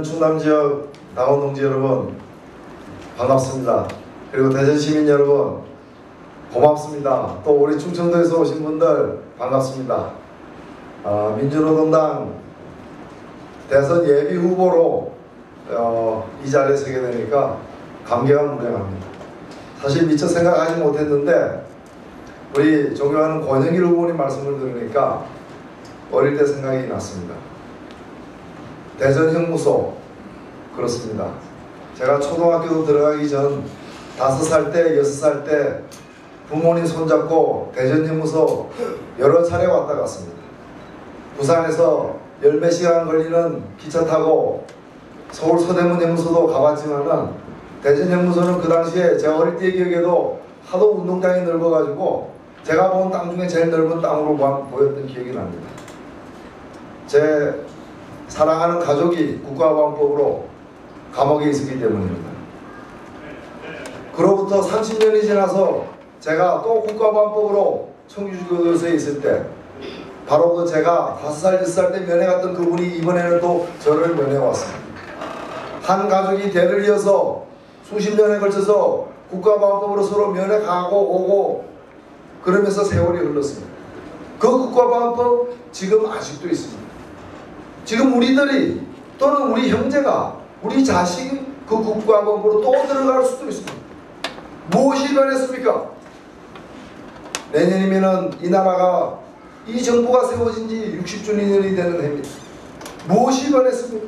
충남 지역 당원 동지 여러분 반갑습니다. 그리고 대전 시민 여러분 고맙습니다. 또 우리 충청도에서 오신 분들 반갑습니다. 민주노동당 대선 예비 후보로 이 자리에 서게 되니까 감개가 무량합니다. 사실 미처 생각하지 못했는데 우리 존경하는 권영길 후보님 말씀을 들으니까 어릴 때 생각이 났습니다. 대전 형무소 그렇습니다. 제가 초등학교 들어가기 전 5살 때 6살 때 부모님 손잡고 대전 형무소 여러 차례 왔다 갔습니다. 부산에서 열몇 시간 걸리는 기차 타고 서울 서대문 형무소도 가봤지만은 대전 형무소는 그 당시에 제가 어릴 때 기억에도 하도 운동장이 넓어가지고 제가 본 땅 중에 제일 넓은 땅으로 보였던 기억이 납니다. 제 사랑하는 가족이 국가보안법으로 감옥에 있었기 때문입니다. 그로부터 30년이 지나서 제가 또 국가보안법으로 청주교도소에 있을 때 바로 그 제가 5살, 6살 때 면회 갔던 그분이 이번에는 또 저를 면회 왔습니다. 한 가족이 대를 이어서 수십 년에 걸쳐서 국가보안법으로 서로 면회 가고 오고 그러면서 세월이 흘렀습니다. 그 국가보안법 지금 아직도 있습니다. 지금 우리들이 또는 우리 형제가 우리 자식이 그 국가보안법으로 또 들어갈 수도 있습니다. 무엇이 변했습니까? 내년이면은 이 나라가 이 정부가 세워진 지 60주년이 되는 해입니다. 무엇이 변했습니까?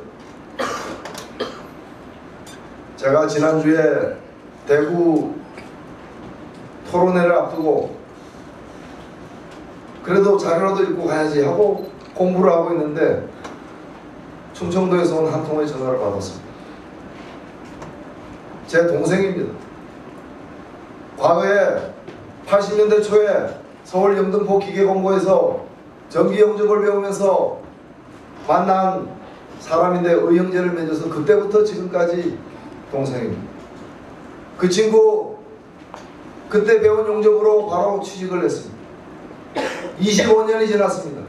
제가 지난주에 대구 토론회를 앞두고 그래도 자료라도 읽고 가야지 하고 공부를 하고 있는데 충청도에서 온 한 통의 전화를 받았습니다. 제 동생입니다. 과거에 80년대 초에 서울 영등포 기계공고에서 전기영접을 배우면서 만난 사람인데 의형제를 맺어서 그때부터 지금까지 동생입니다. 그 친구 그때 배운 영접으로 바로 취직을 했습니다. 25년이 지났습니다.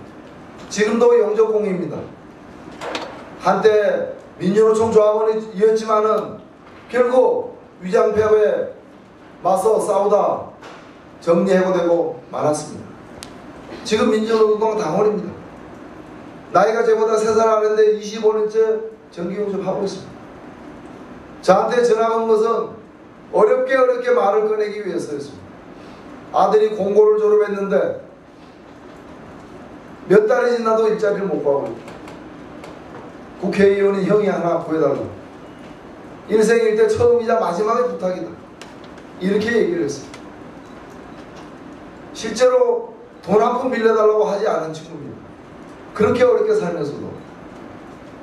지금도 영접공입니다. 한때 민주노총 조합원이었지만은 결국 위장폐업에 맞서 싸우다 정리해고되고 말았습니다. 지금 민주노동 당원입니다. 나이가 저보다 3살 어린데 25년째 정기용접하고 있습니다. 저한테 전화가 온 것은 어렵게 말을 꺼내기 위해서였습니다. 아들이 공고를 졸업했는데 몇 달이 지나도 일자리를 못 구하고 있다. 국회의원이 형이 하나 구해달라고. 인생 일대 처음이자 마지막의 부탁이다. 이렇게 얘기를 했습니다. 실제로 돈 한 푼 빌려달라고 하지 않은 친구입니다. 그렇게 어렵게 살면서도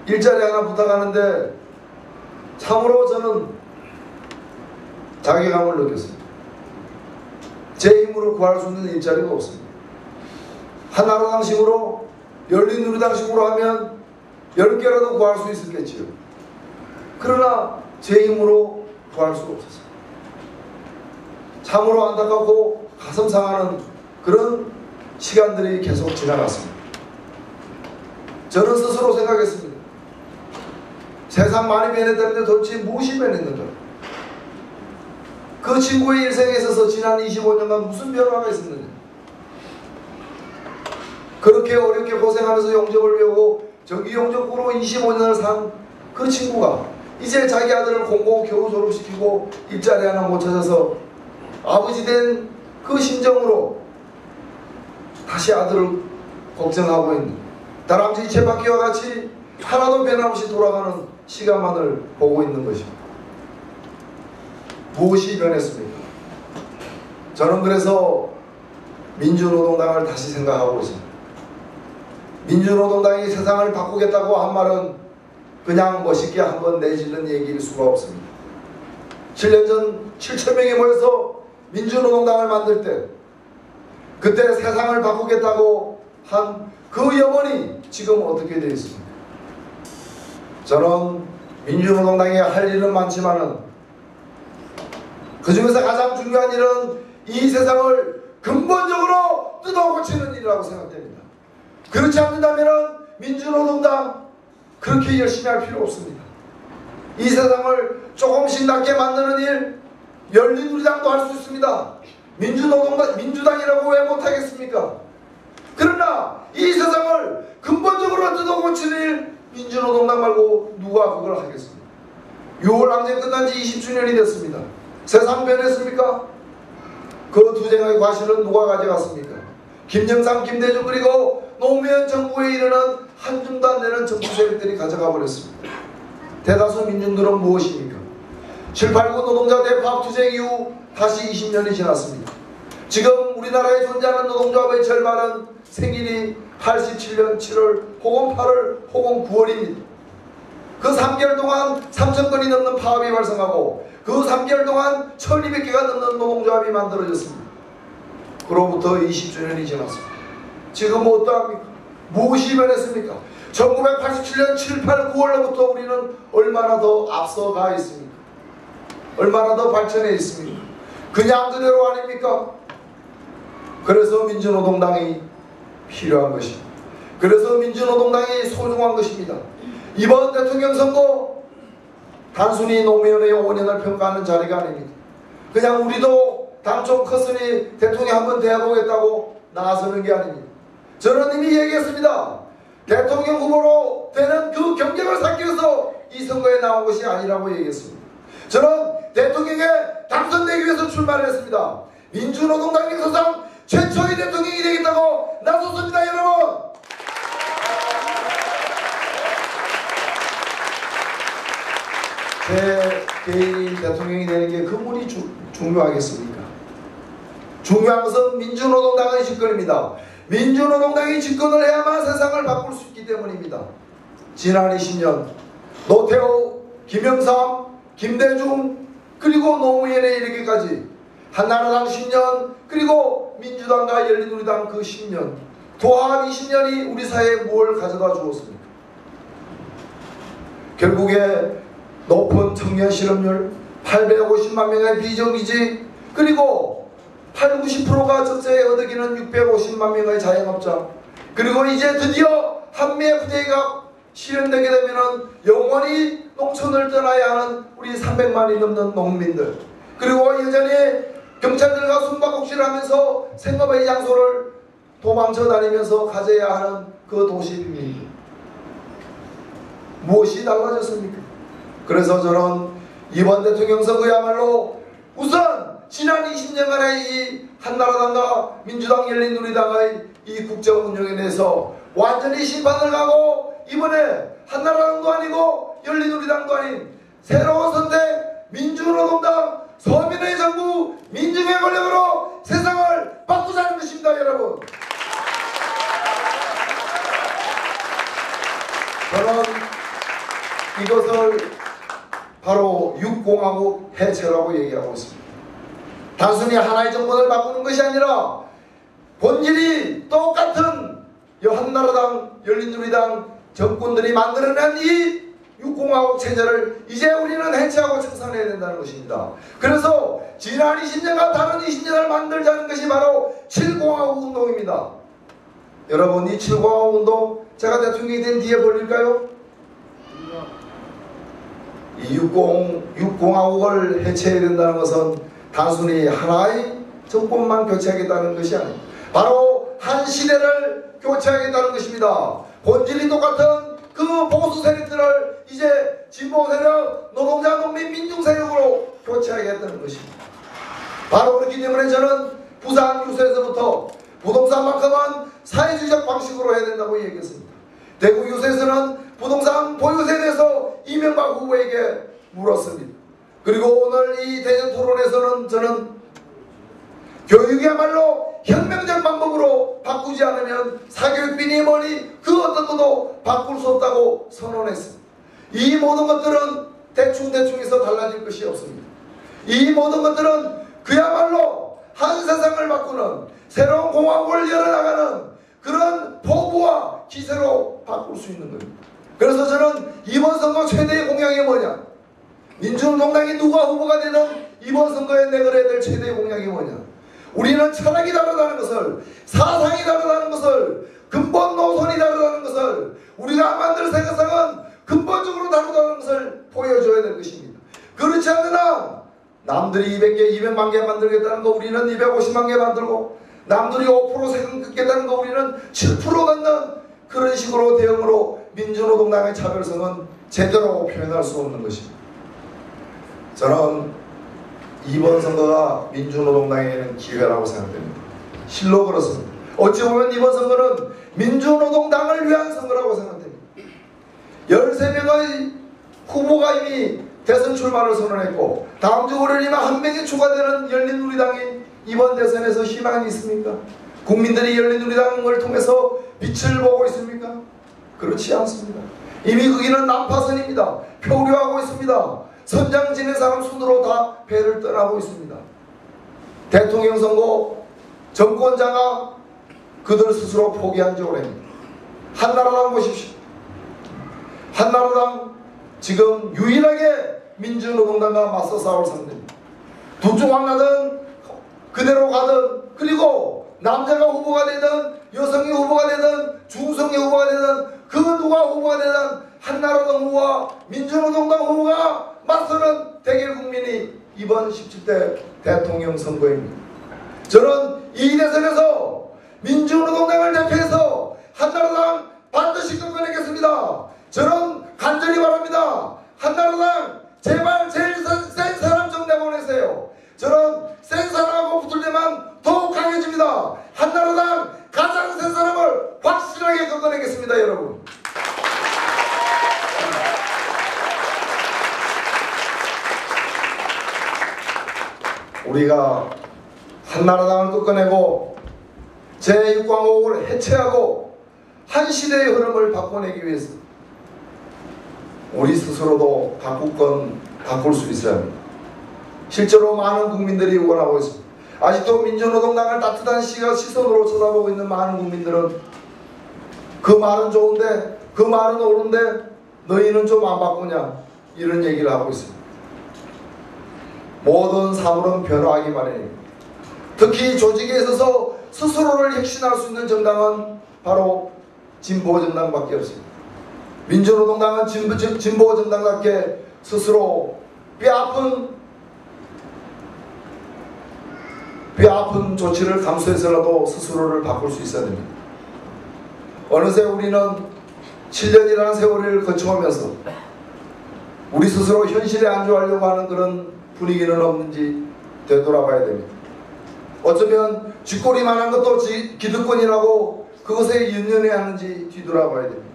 일자리 하나 부탁하는데 참으로 저는 자괴감을 느꼈습니다. 제 힘으로 구할 수 있는 일자리가 없습니다. 한나라당식으로 열린우리당식으로 하면 10개라도 구할 수 있었겠지요. 그러나 제 힘으로 구할 수가 없었습니다. 참으로 안타깝고 가슴 상하는 그런 시간들이 계속 지나갔습니다. 저는 스스로 생각했습니다. 세상 많이 변했다는데 도대체 무엇이 변했는가? 그 친구의 일생에 있어서 지난 25년간 무슨 변화가 있었느냐? 그렇게 어렵게 고생하면서 영접을 배우고 정기영접으로 25년을 산 그 친구가 이제 자기 아들을 공고 겨우 졸업시키고 일자리 하나 못 찾아서 아버지 된 그 심정으로 다시 아들을 걱정하고 있는 다람쥐 쳇바퀴와 같이 하나도 변함없이 돌아가는 시간만을 보고 있는 것입니다. 무엇이 변했습니까? 저는 그래서 민주노동당을 다시 생각하고 있습니다. 민주노동당이 세상을 바꾸겠다고 한 말은 그냥 멋있게 한번 내지른 얘기일 수가 없습니다. 7년 전 7,000명이 모여서 민주노동당을 만들 때 그때 세상을 바꾸겠다고 한 그 염원이 지금 어떻게 되어 있습니까? 저는 민주노동당이 할 일은 많지만은 그 중에서 가장 중요한 일은 이 세상을 근본적으로 뜯어 고치는 일이라고 생각됩니다. 그렇지 않는다면 민주노동당 그렇게 열심히 할 필요 없습니다. 이 세상을 조금씩 낫게 만드는 일, 열린우리당도 할 수 있습니다. 민주당이라고 왜 못하겠습니까? 그러나 이 세상을 근본적으로 뜯어 고치는 일, 민주노동당 말고 누가 그걸 하겠습니까? 6월 항쟁 끝난 지 20주년이 됐습니다. 세상 변했습니까? 그 투쟁의 과실은 누가 가져갔습니까? 김영삼, 김대중, 그리고 노무현 정부에 이르는 한 줌도 안 되는 정부 세력들이 가져가 버렸습니다. 대다수 민중들은 무엇입니까? 789 노동자 대파업 투쟁 이후 다시 20년이 지났습니다. 지금 우리나라에 존재하는 노동조합의 절반은 생일이 87년 7월 혹은 8월 혹은 9월입니다. 그 3개월 동안 3,000건이 넘는 파업이 발생하고 그 3개월 동안 1,200개가 넘는 노동조합이 만들어졌습니다. 그로부터 20주년이 지났습니다. 지금 어떠합니까? 무엇이 변했습니까? 1987년 7, 8, 9월로부터 우리는 얼마나 더 앞서가 있습니까? 얼마나 더 발전해 있습니까? 그냥 그대로 아닙니까? 그래서 민주노동당이 필요한 것입니다. 그래서 민주노동당이 소중한 것입니다. 이번 대통령 선거 단순히 노무현의 5년을 평가하는 자리가 아닙니다. 그냥 우리도 당 좀 컸으니 대통령 한번 돼보겠다고 나서는 게 아닙니다. 저는 이미 얘기했습니다. 대통령 후보로 되는 그 경쟁을 쌓기 위해서 이 선거에 나온 것이 아니라고 얘기했습니다. 저는 대통령에 당선되기 위해서 출마를 했습니다. 민주노동당 역사상 최초의 대통령이 되겠다고 나섰습니다. 여러분, 제 개인이 대통령이 되는 게 그분이 중요하겠습니까? 중요한 것은 민주노동당의 집권입니다. 민주노동당이 집권을 해야만 세상을 바꿀 수 있기 때문입니다. 지난 20년 노태우, 김영삼, 김대중 그리고 노무현에 이르기까지 한나라당 10년 그리고 민주당과 열린우리당 그 10년 도합 20년이 우리 사회에 뭘 가져다 주었습니까? 결국에 높은 청년 실업률, 850만 명의 비정규직, 그리고 80~90%가 적자에 얻어기는 650만 명의 자영업자, 그리고 이제 드디어 한미의 FTA가 실현되게 되면 영원히 농촌을 떠나야 하는 우리 300만이 넘는 농민들, 그리고 여전히 경찰들과 숨바꼭질을 하면서 생업의 장소를 도망쳐 다니면서 가져야 하는 그 도시 빈민들, 무엇이 달라졌습니까? 그래서 저는 이번 대통령 선거야말로 우선 지난 20년간의 이 한나라당과 민주당, 열린우리당의 이 국정 운영에 대해서 완전히 심판을 가고 이번에 한나라당도 아니고 열린우리당도 아닌 새로운 선택 민주노동당 서민의 정부 민중의 권력으로 세상을 바꾸자는 것입니다. 여러분, 저는 이것을 바로 6공화국 해체라고 얘기하고 있습니다. 단순히 하나의 정권을 바꾸는 것이 아니라 본질이 똑같은 한나라당, 열린우리당 정권들이 만들어낸 이 6공화국 체제를 이제 우리는 해체하고 청산해야 된다는 것입니다. 그래서 지난 20년과 다른 20년을 만들자는 것이 바로 7공화국 운동입니다. 여러분, 이 7공화국 운동 제가 대통령이 된 뒤에 벌릴까요? 이 6공화국을 해체해야 된다는 것은 단순히 하나의 정권만 교체하겠다는 것이 아닙니다. 바로 한 시대를 교체하겠다는 것입니다. 본질이 똑같은 그 보수 세력들을 이제 진보 세력, 노동자, 농민, 민중 세력으로 교체하겠다는 것입니다. 바로 그렇기 때문에 저는 부산 유세에서부터 부동산만큼은 사회주의적 방식으로 해야 된다고 얘기했습니다. 대구 유세에서는 부동산 보유세에 대해서 이명박 후보에게 물었습니다. 그리고 오늘 이 대전 토론에서는 저는 교육이야말로 혁명적 방법으로 바꾸지 않으면 사교육비니 뭐니 그 어떤 것도 바꿀 수 없다고 선언했습니다. 이 모든 것들은 대충대충해서 달라질 것이 없습니다. 이 모든 것들은 그야말로 한 세상을 바꾸는 새로운 공화국을 열어나가는 그런 포부와 기세로 바꿀 수 있는 겁니다. 그래서 저는 이번 선거 최대의 공약이 뭐냐? 민주노동당이 누가 후보가 되든 이번 선거에 내걸어야 될 최대의 공약이 뭐냐? 우리는 철학이 다르다는 것을, 사상이 다르다는 것을, 근본 노선이 다르다는 것을, 우리가 만들 세상은 근본적으로 다르다는 것을 보여줘야 될 것입니다. 그렇지 않는 한 남들이 200개, 200만 개 만들겠다는 거 우리는 250만 개 만들고, 남들이 5% 세금 긋겠다는 거 우리는 7% 갖는 그런 식으로 대응으로 민주노동당의 차별성은 제대로 표현할 수 없는 것입니다. 저는 이번 선거가 민주노동당에는 기회라고 생각됩니다. 실로 그렇습니다. 어찌 보면 이번 선거는 민주노동당을 위한 선거라고 생각됩니다. 13명의 후보가 이미 대선 출마를 선언했고, 다음 주 월요일이면 한 명이 추가되는 열린우리당이 이번 대선에서 희망이 있습니까? 국민들이 열린우리당을 통해서 빛을 보고 있습니까? 그렇지 않습니다. 이미 거기는 난파선입니다. 표류하고 있습니다. 선장 지낸 사람 순으로 다 배를 떠나고 있습니다. 대통령 선거 정권자가 그들 스스로 포기한 지 오래입니다. 한나라당 보십시오. 한나라당 지금 유일하게 민주노동당과 맞서 싸울 상대입니다. 둘 중 하나든 그대로 가든, 그리고 남자가 후보가 되든 여성이 후보가 되든 중성이 후보가 되든 그 누가 후보가 되든 한나라당 후보와 민주노동당 후보가 맞서는 대결 국민이 이번 17대 대통령 선거입니다. 저는 이 대선에서 민주노동당을 대표해서 한나라당 반드시 끊어내겠습니다. 저는 간절히 바랍니다. 한나라당 제발 제일 센 사람 좀 내보내세요. 저는 센 사람하고 붙을 때만 더욱 강해집니다. 한나라당 가장 센 사람을 확실하게 끊어내겠습니다, 여러분. 우리가 한나라당을 끊어내고 제6광옥을 해체하고 한 시대의 흐름을 바꿔내기 위해서 우리 스스로도 바꿀 수 있어야 합니다. 실제로 많은 국민들이 원하고 있습니다. 아직도 민주노동당을 따뜻한 시선으로 쳐다보고 있는 많은 국민들은 그 말은 좋은데, 그 말은 옳은데 너희는 좀 안 바꾸냐, 이런 얘기를 하고 있습니다. 모든 사물은 변화하기 마련입니다. 특히 조직에 있어서 스스로를 혁신할 수 있는 정당은 바로 진보정당밖에 없습니다. 민주노동당은 진보정당답게 스스로 뼈아픈 조치를 감수해서라도 스스로를 바꿀 수 있어야 됩니다. 어느새 우리는 7년이라는 세월을 거쳐오면서 우리 스스로 현실에 안주하려고 하는 그런 분위기는 없는지 되돌아봐야 됩니다. 어쩌면 쥐꼬리만한 것도 기득권이라고 그것에 연연해야 하는지 뒤돌아봐야 됩니다.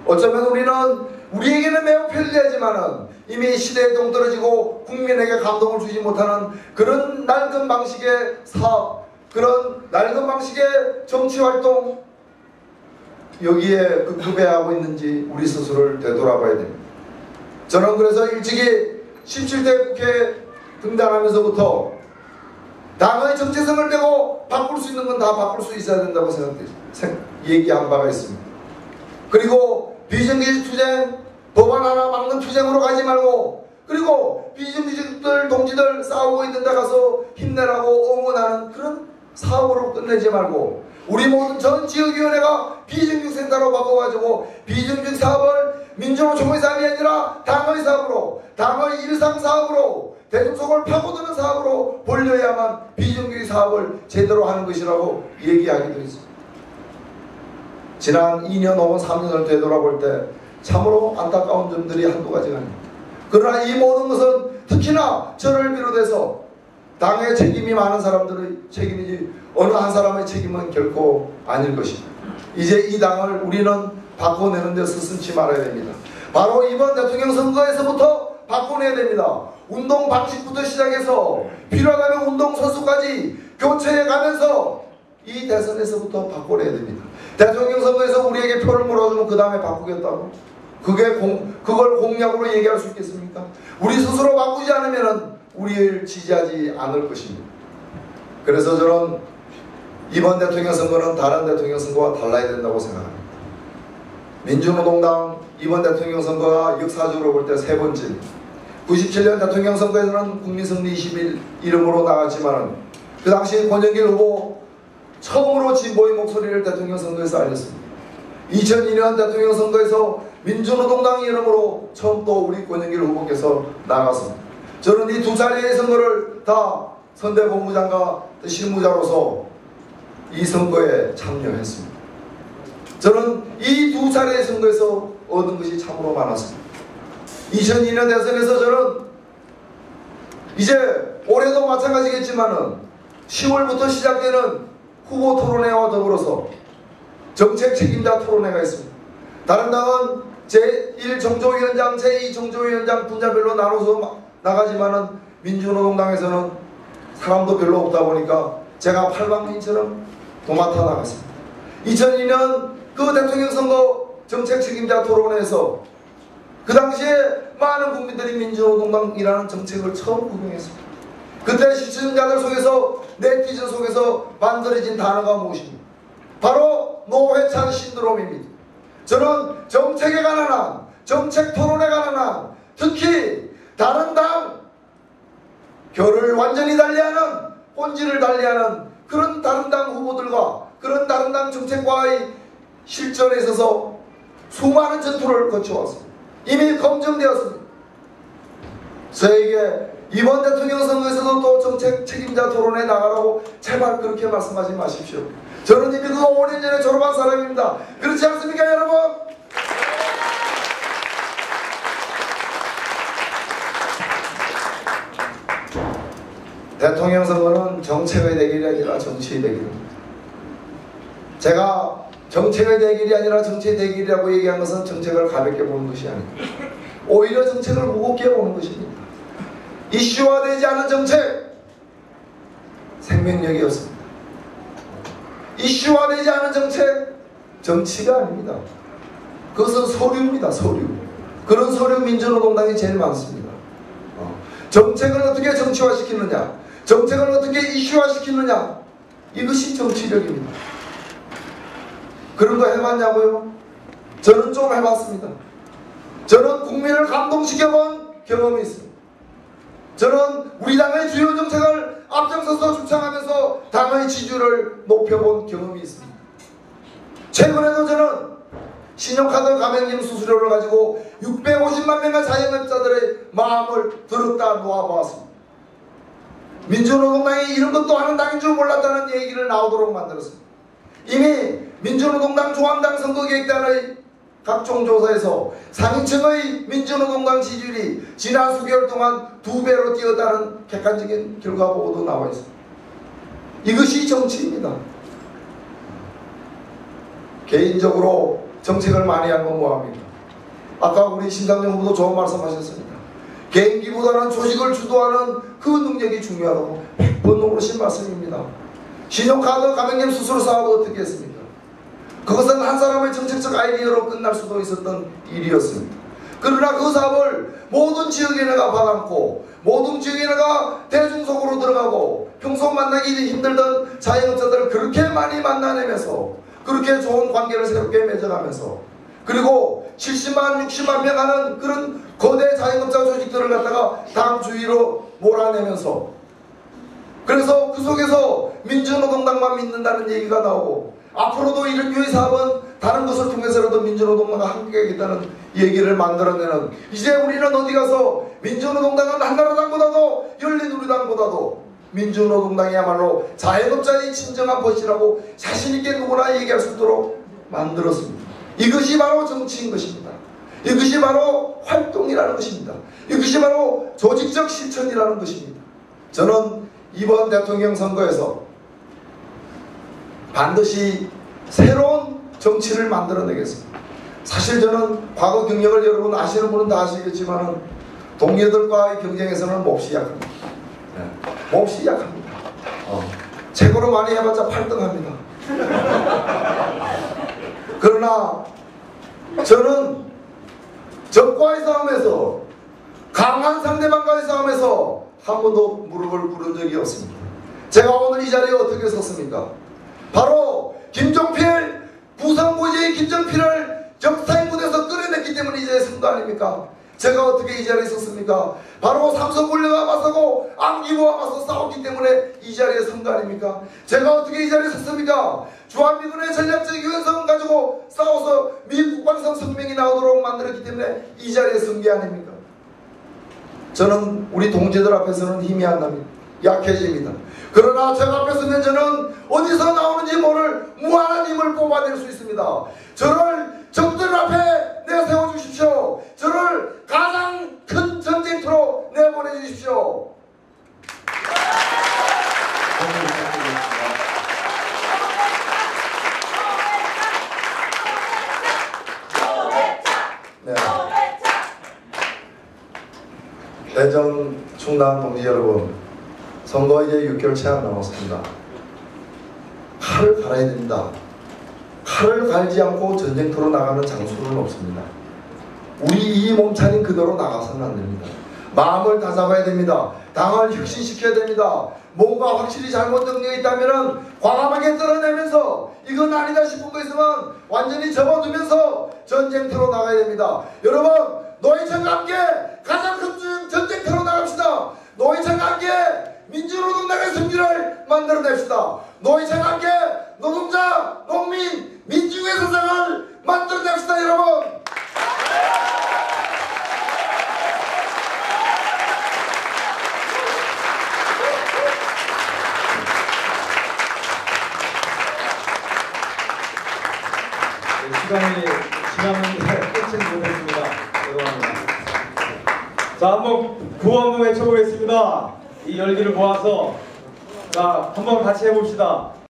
어쩌면 우리에게는 매우 편리하지만은 이미 시대에 동떨어지고 국민에게 감동을 주지 못하는 그런 낡은 방식의 사업, 그런 낡은 방식의 정치활동, 여기에 급급해하고 있는지 우리 스스로를 되돌아봐야 됩니다. 저는 그래서 일찍이 17대 국회에 등단하면서부터 당의 정체성을 빼고 바꿀 수 있는 건 다 바꿀 수 있어야 된다고 얘기한 바가 있습니다. 그리고 비정규직 투쟁, 법안 하나 막는 투쟁으로 가지 말고, 그리고 비정규직들 동지들 싸우고 있는 데 가서 힘내라고 응원하는 그런 사업으로 끝내지 말고, 우리 모든 전 지역위원회가 비정규직센터로 바꿔가지고 비정규직 사업을 민주노총의 사업이 아니라 당의 사업으로, 당의 일상 사업으로, 대중속을 파고드는 사업으로 벌려야만 비정규직 사업을 제대로 하는 것이라고 얘기하기도 했습니다. 지난 2년 혹은 3년을 되돌아볼 때 참으로 안타까운 점들이 한두 가지가 아닙니다. 그러나 이 모든 것은 특히나 저를 비롯해서 당의 책임이 많은 사람들의 책임이지 어느 한 사람의 책임은 결코 아닐 것입니다. 이제 이 당을 우리는 바꿔내는 데 스승치 말아야 됩니다. 바로 이번 대통령 선거에서부터 바꿔내야 됩니다. 운동 방식부터 시작해서 필요하다면 운동 선수까지 교체해 가면서 이 대선에서부터 바꿔내야 됩니다. 대통령 선거에서 우리에게 표를 몰아주면 그 다음에 바꾸겠다고? 그걸 공약으로 얘기할 수 있겠습니까? 우리 스스로 바꾸지 않으면 우리를 지지하지 않을 것입니다. 그래서 저는 이번 대통령 선거는 다른 대통령 선거와 달라야 된다고 생각합니다. 민주노동당 이번 대통령 선거가 역사적으로 볼 때 세 번째입니다. 97년 대통령 선거에서는 국민승리 21 이름으로 나갔지만 그 당시 권영길 후보 처음으로 진보의 목소리를 대통령 선거에서 알렸습니다. 2002년 대통령 선거에서 민주노동당 이름으로 처음 또 우리 권영길 후보께서 나갔습니다. 저는 이 두 차례의 선거를 다 선대본부장과 실무자로서 이 선거에 참여했습니다. 저는 이 두 차례의 선거에서 얻은 것이 참으로 많았습니다. 2002년 대선에서 저는 이제 올해도 마찬가지겠지만은 10월부터 시작되는 후보 토론회와 더불어서 정책 책임자 토론회가 있습니다. 다른 당은 제1정조위원장, 제2정조위원장 분야별로 나눠서 나가지만은 민주노동당에서는 사람도 별로 없다 보니까 제가 팔방민처럼 도맡아 나갔습니다. 2002년 그 대통령 선거 정책 책임자 토론회에서 그 당시에 많은 국민들이 민주노동당이라는 정책을 처음 구경했습니다. 그때 시청자들 속에서, 네티즌 속에서 만들어진 단어가 무엇입니까? 바로 노회찬 신드롬입니다. 저는 정책에 관한 한, 정책 토론에 관한 한, 특히 다른 당 결을 완전히 달리하는, 본질을 달리하는 그런 다른 당 후보들과 그런 다른 당 정책과의 실전에 있어서 수많은 전투를 거쳐왔습니다. 이미 검증되었습니다. 저에게 이번 대통령 선거에서도 또 정책 책임자 토론에 나가라고 제발 그렇게 말씀하지 마십시오. 저는 이미 그 5년 전에 졸업한 사람입니다. 그렇지 않습니까, 여러분? 대통령 선거는 정책의 대결이 아니라 정치의 대결입니다. 제가 정책의 대결이 아니라 정치의 대결이라고 얘기한 것은 정책을 가볍게 보는 것이 아닙니다. 오히려 정책을 무겁게 보는 것입니다. 이슈화되지 않은 정책, 생명력이 없습니다. 이슈화되지 않은 정책, 정치가 아닙니다. 그것은 서류입니다. 서류. 그런 서류 민주노동당이 제일 많습니다. 정책을 어떻게 정치화시키느냐, 정책을 어떻게 이슈화시키느냐, 이것이 정치력입니다. 그런 거 해봤냐고요? 저는 좀 해봤습니다. 저는 국민을 감동시켜본 경험이 있습니다. 저는 우리 당의 주요 정책을 앞장서서 주창하면서 당의 지지율을 높여본 경험이 있습니다. 최근에도 저는 신용카드 가맹점 수수료를 가지고 650만 명의 자영업자들의 마음을 들었다 놓아보았습니다. 민주노동당이 이런 것도 하는 당인 줄 몰랐다는 얘기를 나오도록 만들었습니다. 이미 민주노동당 중앙당 선거기획단의 각종 조사에서 상층의 민주노동당 지지율이 지난 수개월 동안 2배로 뛰었다는 객관적인 결과 보고도 나와 있습니다. 이것이 정치입니다. 개인적으로 정책을 많이 한 건 뭐합니까? 아까 우리 심상정 후보도 좋은 말씀하셨습니다. 개인기보다는 조직을 주도하는 그 능력이 중요하다고 100번 넘으신 말씀입니다. 신용카드 가맹점 수수료 사업을 어떻게 했습니까? 그것은 한 사람의 정책적 아이디어로 끝날 수도 있었던 일이었습니다. 그러나 그 사업을 모든 지역에 내가 받았고 모든 지역에 내가 대중속으로 들어가고 평소 만나기 힘들던 자영업자들을 그렇게 많이 만나내면서 그렇게 좋은 관계를 새롭게 맺어가면서 그리고 70만 60만 명 하는 그런 거대 자영업자 조직들을 갖다가 당 주위로 몰아내면서 그래서 그 속에서 민주노동당만 믿는다는 얘기가 나오고 앞으로도 이런 유의 사업은 다른 것을 통해서라도 민주노동당과 함께하겠다는 얘기를 만들어내는 이제 우리는 어디 가서 민주노동당은 한나라당보다도 열린우리당보다도 민주노동당이야말로 자영업자의 진정한 벗이라고 자신있게 누구나 얘기할 수 있도록 만들었습니다. 이것이 바로 정치인 것입니다. 이것이 바로 활동이라는 것입니다. 이것이 바로 조직적 실천이라는 것입니다. 저는 이번 대통령 선거에서 반드시 새로운 정치를 만들어내겠습니다. 사실 저는 과거 경력을 여러분 아시는 분은 다 아시겠지만 동료들과의 경쟁에서는 몹시 약합니다. 몹시 약합니다. 최고로 많이 해봤자 8등합니다. 그러나 저는 적과의 싸움에서 강한 상대방과의 싸움에서 한 번도 무릎을 꿇은 적이 없습니다. 제가 오늘 이 자리에 어떻게 섰습니까? 바로 김종필, 부산고지의 김종필을 역사의 무대에서 끌어냈기 때문에 이제 선거 아닙니까? 제가 어떻게 이 자리에 섰습니까? 바로 삼성물류가 맞서고 악기와 맞서 싸웠기 때문에 이 자리에 선 거 아닙니까? 제가 어떻게 이 자리에 섰습니까? 주한미군의 전략적 유연성을 가지고 싸워서 미 국방성 성명이 나오도록 만들었기 때문에 이 자리에 선 게 아닙니까? 저는 우리 동지들 앞에서는 힘이 안 납니다. 약해집니다. 그러나 제가 앞에 서면 저는 어디서 나오는지 모를 무한한 힘을 뽑아낼 수 있습니다. 저를 적들 앞에 내세워 주십시오. 저를 가장 큰 전쟁터로 내보내 주십시오. 네. 대전 충남 동지 여러분, 선거 이제 6개월 채 안 남았습니다. 칼을 갈아야 됩니다. 칼을 갈지 않고 전쟁터로 나가는 장수는 없습니다. 우리 이 몸차림 그대로 나가서는 안 됩니다. 마음을 다잡아야 됩니다. 당을 혁신시켜야 됩니다. 뭔가 확실히 잘못된 게 있다면 과감하게 드러내면서 이건 아니다 싶은 거 있으면 완전히 접어두면서 전쟁터로 나가야 됩니다. 여러분, 노회찬과 함께 가장 큰 전쟁터로 나갑시다. 노회찬과 함께 민주노동당의 승리를 만들어냅시다. 노회찬과 함께 노동자, 농민, 민중의 세상을 만들어냅시다. 여러분, 시간은 끝은 못했습니다. 죄송합니다. 자, 한번 구호 한번 외쳐보겠습니다. 이 열기를 모아서 자, 한번 같이 해봅시다.